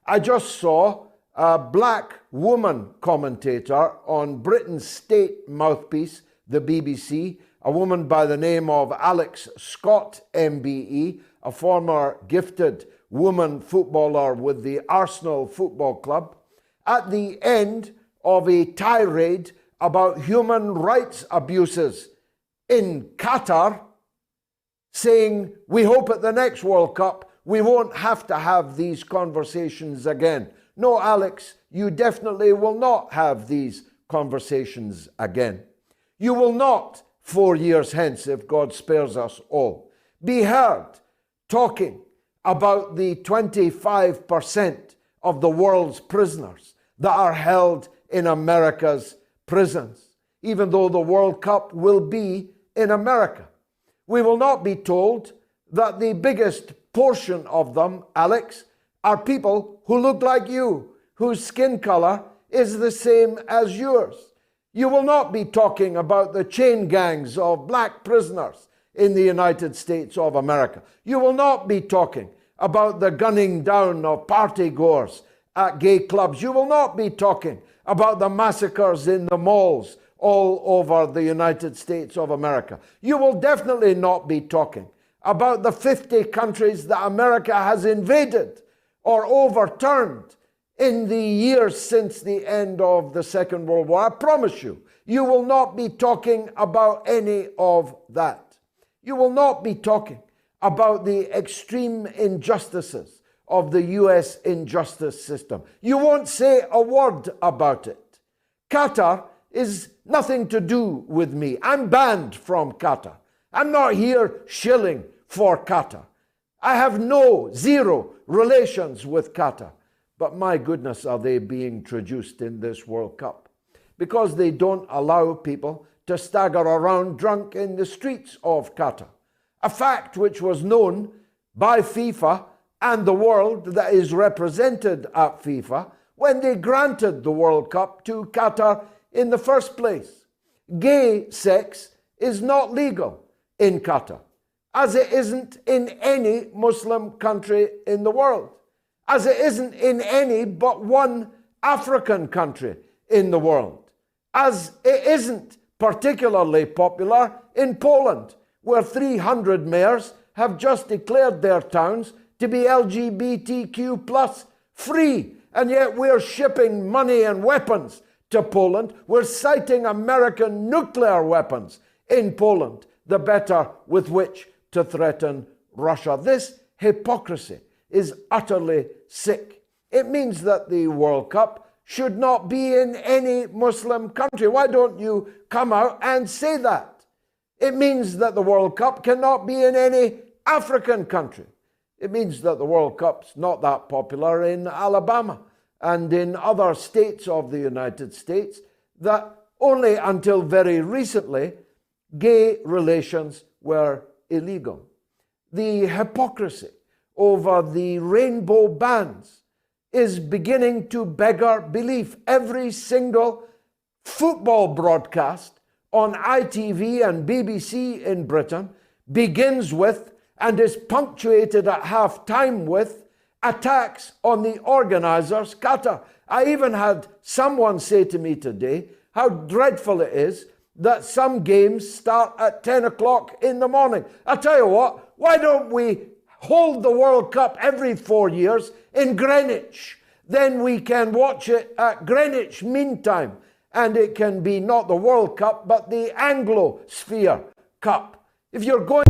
I just saw a black woman commentator on Britain's state mouthpiece, the BBC, a woman by the name of Alex Scott, MBE, a former gifted woman footballer with the Arsenal Football Club, at the end of a tirade about human rights abuses in Qatar, saying, we hope at the next World Cup we won't have to have these conversations again. No, Alex, you definitely will not have these conversations again. You will not, 4 years hence, if God spares us all, be heard talking about the 25% of the world's prisoners that are held in America's prisons, even though the World Cup will be in America. We will not be told that the biggest portion of them, Alex, are people who look like you, whose skin color is the same as yours. You will not be talking about the chain gangs of black prisoners in the United States of America. You will not be talking about the gunning down of partygoers at gay clubs. You will not be talking about the massacres in the malls all over the United States of America. You will definitely not be talking about the 50 countries that America has invaded or overturned in the years since the end of the Second World War. I promise you, you will not be talking about any of that. You will not be talking about the extreme injustices of the US injustice system. You won't say a word about it. Qatar is nothing to do with me. I'm banned from Qatar. I'm not here shilling for Qatar. I have zero relations with Qatar. But my goodness, are they being traduced in this World Cup? Because they don't allow people to stagger around drunk in the streets of Qatar. A fact which was known by FIFA and the world that is represented at FIFA when they granted the World Cup to Qatar in the first place. Gay sex is not legal in Qatar, as it isn't in any Muslim country in the world, as it isn't in any but one African country in the world, as it isn't particularly popular in Poland, where 300 mayors have just declared their towns to be LGBTQ plus free, and yet we're shipping money and weapons to Poland. We're citing American nuclear weapons in Poland, the better with which to threaten Russia. This hypocrisy is utterly sick. It means that the World Cup should not be in any Muslim country. Why don't you come out and say that? It means that the World Cup cannot be in any African country. It means that the World Cup's not that popular in Alabama and in other states of the United States, that only until very recently gay relations were illegal. The hypocrisy over the rainbow bans is beginning to beggar belief. Every single football broadcast on ITV and BBC in Britain begins with and is punctuated at half time with attacks on the organisers, Qatar. I even had someone say to me today how dreadful it is that some games start at 10 o'clock in the morning. I tell you what, why don't we hold the World Cup every 4 years in Greenwich? Then we can watch it at Greenwich Mean Time, and it can be not the World Cup, but the Anglo-Sphere Cup. If you're going